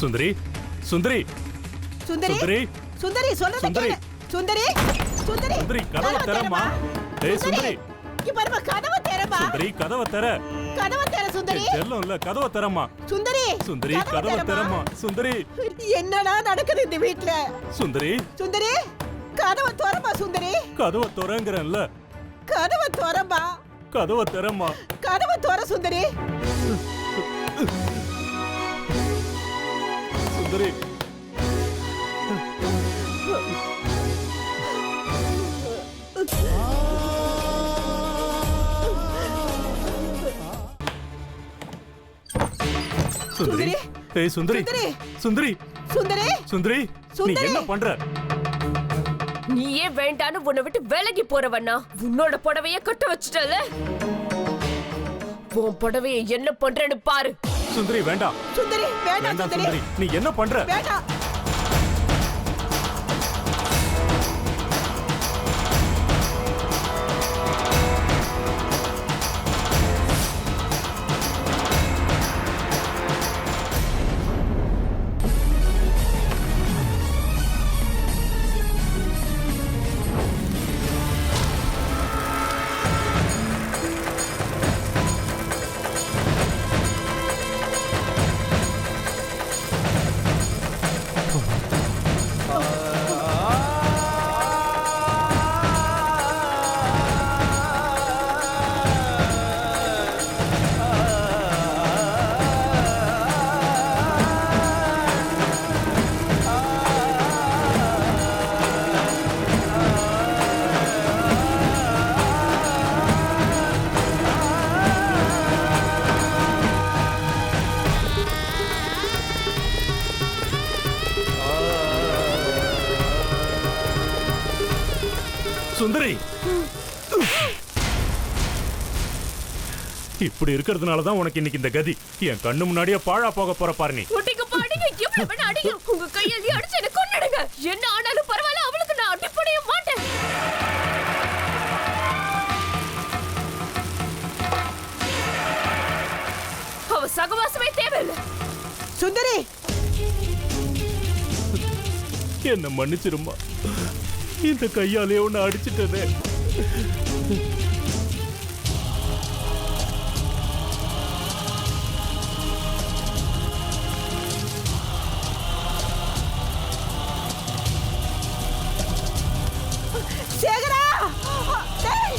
சுந்தரி சுந்தரி சுந்தரி சுந்தரி சுந்தரி சொல்றத கேளு. சுந்தரி சுந்தரி சுந்தரி கதவை தரமா. ஏய் சுந்தரி இங்க பாருமா, கதவை தரமா. சுந்தரி கதவை தர. கதவை தர சுந்தரி. செல்லம் இல்ல, கதவை தரமா. சுந்தரி சுந்தரி கதவை தரமா. சுந்தரி என்னடா நடக்குது இந்த வீட்ல? சுந்தரி சுந்தரி கதவை தரமா. சுந்தரி கதவை தரங்கறல்ல. கதவை தரமா. கதவை தரமா. கதவை தர சுந்தரி. சுந்தரி சுந்தரி ஏய் சுந்தரி சுந்தரி சுந்தரி சுந்தரி நீ என்ன பண்ற? நீயே வேண்டான்னு உன்னை விட்டு விலகி போறவண்ணா. உன்னோட புடவைய கட்ட வச்சுட்டல. உன் புடவைய என்ன பண்றேன்னு பாரு. சுந்தரி வேண்டாம். சுந்தரி வேண்டாம். சுந்தரி நீ என்ன பண்ற? வேண்டாம். சுந்தரி இப்படி இருக்கிறதுனால தான் உனக்கு இன்னைக்கு இந்த கதி. என் கண்ணு முன்னாடியே பாழா போக போற பாரு நீ. ஒட்டிக்கு பாடிங்க, எவ்வளவு வேணா அடிங்க. உங்க கையால அடிச்சு என்ன கொன்னுடுங்க. என்ன ஆனாலும் பரவாயில்ல, அவளுக்கு நான் அடிப்படைய மாட்டேன். அவ சகவாசமே தேவையில்லை. சுந்தரி என்ன மன்னிச்சிருமா. இந்த கையாலே உன்னை அடிச்சிட்டதே. சேகரா, டேய்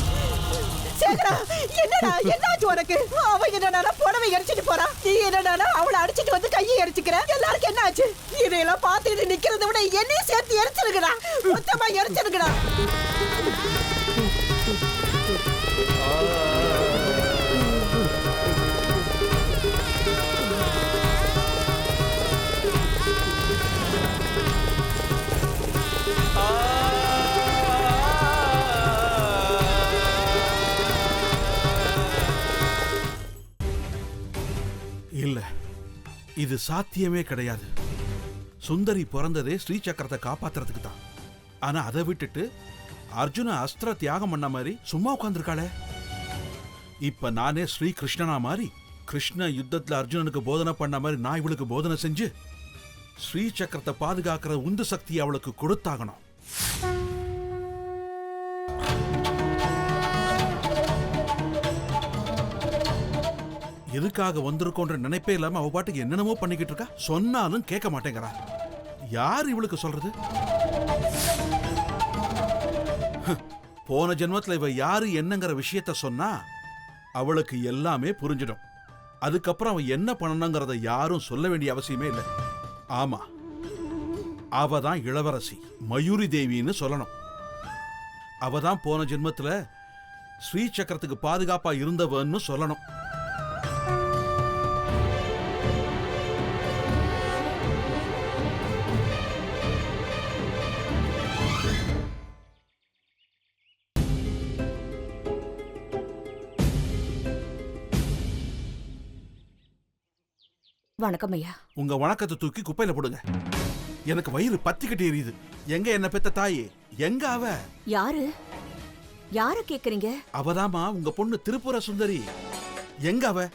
சேகரா, என்னடா என்னாச்சு உனக்கு? அவ என்னடா புடவை எரிச்சிட்டு போறா, நீ என்னடா அவளை அடிச்சிட்டு வந்து கையை எரிச்சுக்கிற? எல்லாருக்கும் என்ன ஆச்சு? இதையெல்லாம் பார்த்துட்டு நிக்கிறத விட என்னையும் சேர்த்து எரிச்சிருக்கடா, மொத்தமா எரிச்சிருக்கடா. இல்ல, இது சாத்தியமே கிடையாது. சுந்தரி பிறந்ததே ஸ்ரீ சக்கரத்தை காப்பாத்துறதுக்கு தான். ஆனா அதை விட்டுட்டு அர்ஜுன அஸ்திர தியாகம் பண்ண மாதிரி சும்மா உட்கார்ந்துருக்காளே. இப்ப நானே ஸ்ரீ கிருஷ்ணனா மாதிரி கிருஷ்ண யுத்தத்துல அர்ஜுனனுக்கு போதனை பண்ண மாதிரி நான் இவளுக்கு போதனை செஞ்சு ஸ்ரீ சக்கரத்தை பாதுகாக்கிற உந்து சக்தி அவளுக்கு கொடுத்தாகணும். எதுக்காக வந்திருக்கோன்ற நினைப்பே இல்லாம அவ பாட்டுக்கு என்னென்னமோ பண்ணிக்கிட்டு இருக்கா. சொன்னாலும் கேட்க மாட்டேங்கிறா. யார் இவளுக்கு சொல்றது? போன ஜென்மத்துல இவ யாரு என்னங்கிற விஷயத்த சொன்னா அவளுக்கு எல்லாமே புரிஞ்சிடும். அதுக்கப்புறம் அவ என்ன பண்ணணுங்கிறத யாரும் சொல்ல வேண்டிய அவசியமே இல்லை. ஆமா, அவ தான் இளவரசி மயூரி தேவின்னு சொல்லணும். அவ தான் போன ஜென்மத்துல ஸ்ரீ சக்கரத்துக்கு பாதுகாப்பா இருந்தவன்னு சொல்லணும். வணக்கம் ஐயா. உங்க வணக்கத்தை தூக்கி குப்பையில போடுங்க. எனக்கு வயிறு பத்திக்கிட்டு எரியுது. எங்க என்ன பெத்த தாயே? எங்க அவ? யாரு யார கேக்குறீங்க? அவதாமா உங்க பொண்ணு திருப்புர சுந்தரி. எங்க அவ?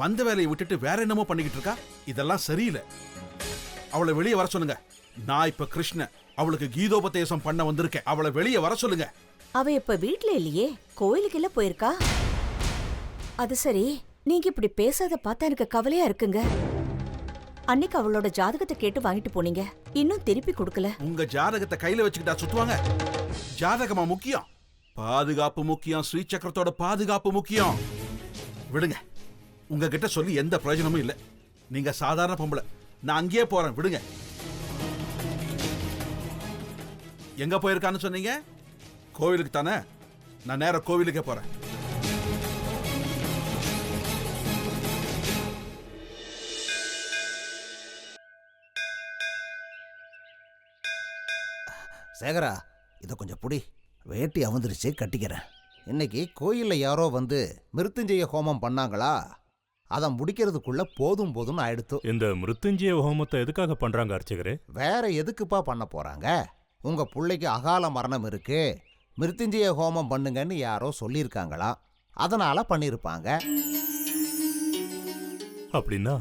வந்த வேலையை விட்டுட்டு வேற என்னமோ பண்ணிக்கிட்டு இருக்கா. இதெல்லாம் சரியில்லை. அவளை வெளியே வர சொல்லுங்க. நான் இப்ப கிருஷ்ணன், அவளுக்கு கீதோபதேசம் பண்ண வந்திருக்கேன். அவளை வெளியே வர சொல்லுங்க. அவ இப்ப வீட்ல இல்லையே, கோயிலுக்கு இல்ல போயிருக்கா. அது சரி, நீங்க இப்படி பேசாத பார்த்தா எனக்கு கவலையா இருக்குங்க. அன்னைக்கு அவளோட ஜாதகத்தை கேட்டு வாங்கிட்டு போனீங்க, இன்னும் திருப்பி கொடுக்கல. உங்க ஜாதகத்தை கையில வச்சுக்கிட்டா சுத்துவாங்க? ஜாதகமா முக்கியம்? பாதுகாப்பு முக்கியம். ஸ்ரீ சக்கரத்தோட பாதுகாப்பு முக்கியம். விடுங்க, உங்ககிட்ட சொல்லி எந்த பிரயோஜனமும் இல்லை. நீங்க சாதாரண பொம்பளை, நான் அங்கேயே போறேன். விடுங்க. எங்க போயிருக்கான்னு சொன்னீங்க? கோவிலுக்கு தானே? நான் நேரா கோவிலுக்கே போறேன். சேகரா, இதை கொஞ்சம் புடி. வேட்டி அவுந்துருச்சு, கட்டிக்கிறேன். இன்னைக்கு கோயிலில் யாரோ வந்து மிருத்துஞ்சய ஹோமம் பண்ணாங்களா, அதை முடிக்கிறதுக்குள்ள போதும் போதும்னு ஆயிடுத்து. இந்த மிருத்துஞ்சய ஹோமத்தை எதுக்காக பண்றாங்க அர்ச்சகரே? வேற எதுக்குப்பா பண்ண போறாங்க? உங்க பிள்ளைக்கு அகால மரணம் இருக்கு, மிருத்துஞ்சய ஹோமம் பண்ணுங்கன்னு யாரோ சொல்லியிருக்காங்களா, அதனால பண்ணியிருப்பாங்க. அப்படின்னா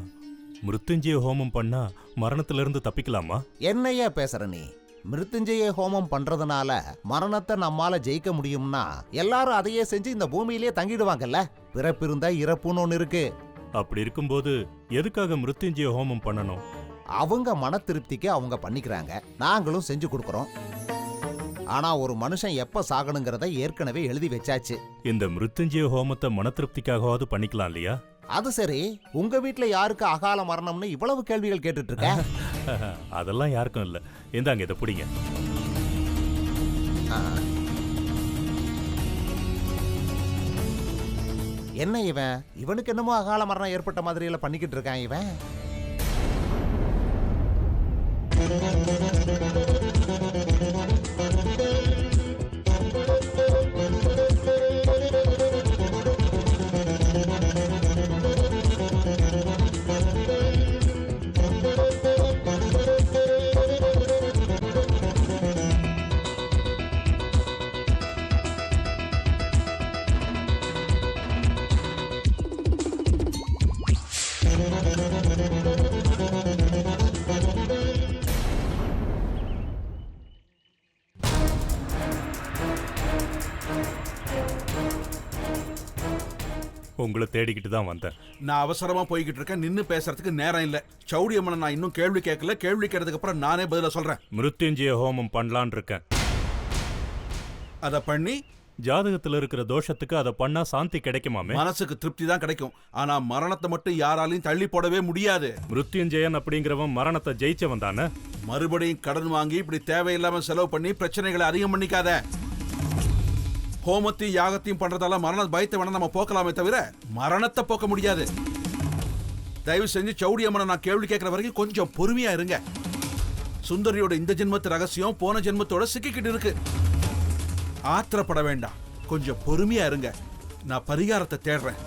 மிருத்துஞ்சய ஹோமம் பண்ணா மரணத்துல இருந்து தப்பிக்கலாமா? என்னையா பேசுற நீ? மிருத்துஞ்சய ஹோமம் பண்றதுனால மரணத்தை நம்மால ஜெயிக்க முடியும்னா எல்லாரும் அதையே செஞ்சு இந்த பூமியிலேயே தங்கிடுவாங்கல்ல. பிறப்பு இருந்தா இறப்புன்னு ஒண்ணு இருக்கு. அப்படி இருக்கும்போது எதுக்காக மிருத்துஞ்சய ஹோமம் பண்ணணும்? அவங்க மன திருப்திக்கு அவங்க பண்ணிக்கிறாங்க, நாங்களும் செஞ்சு கொடுக்கறோம். ஆனா ஒரு மனுஷன் எப்ப சாகணுங்கிறத ஏற்கனவே எழுதி வச்சாச்சு. இந்த மிருத்துஞ்சய ஹோமத்தை மன திருப்திக்காகவாவது பண்ணிக்கலாம் இல்லையா? அது சரி, உங்க வீட்டுல யாருக்கு அகால மரணம்னு இவ்வளவு கேள்விகள் கேட்டுட்டு இருக்க? அதெல்லாம் யாருக்கும் இல்ல. இந்தாங்க, இதை பிடிங்க. என்ன இவனுக்கு என்னமோ அகால மரணம் ஏற்பட்ட மாதிரி எல்லாம் பண்ணிக்கிட்டு இருக்கான் இவன். உங்களை தேடிக்கிட்டு தான் வந்தேன். நான் அவசரமா போய்கிட்டு இருக்கேன், நின்னு பேசுறதுக்கு நேரம் இல்ல. சௌடியம்மனை நான் இன்னும் கேள்வி கேட்கல. கேள்வி கேட்டதுக்கு அப்புறம் நானே பதில சொல்றேன். மிருத்யுஞ்சய ஹோமம் பண்ணலான் இருக்கேன். அத பண்ணி ஜாதகத்துல இருக்கிற தோஷத்துக்கு அதை பண்ணா சாந்தி கிடைக்குமாமே? மனசுக்கு திருப்தி தான் கிடைக்கும். ஆனா மரணத்தை மட்டும் யாராலையும் தள்ளி போடவே முடியாது. மிருத்யுஞ்சயன் அப்படிங்கிறவன் மரணத்தை ஜெயிச்சவன் தானே? மறுபடியும் கடன் வாங்கி இப்படி தேவையில்லாம செலவு பண்ணி பிரச்சனைகளை அதிகம் பண்ணிக்காத. ஹோமத்தையும் யாகத்தையும் பண்றதால மரண பயத்தை வேணா நம்ம போக்கலாமே தவிர மரணத்தை போக்க முடியாது. தயவு செஞ்சு சௌடியம்மனை நான் கேள்வி கேட்கிற வரைக்கும் கொஞ்சம் பொறுமையா இருங்க. சுந்தரியோட இந்த ஜென்மத்து ரகசியம் போன ஜென்மத்தோட சிக்கிக்கிட்டு இருக்கு. ஆத்திரப்பட வேண்டாம், கொஞ்சம் பொறுமையா இருங்க. நான் பரிகாரத்தை தேடுறேன்.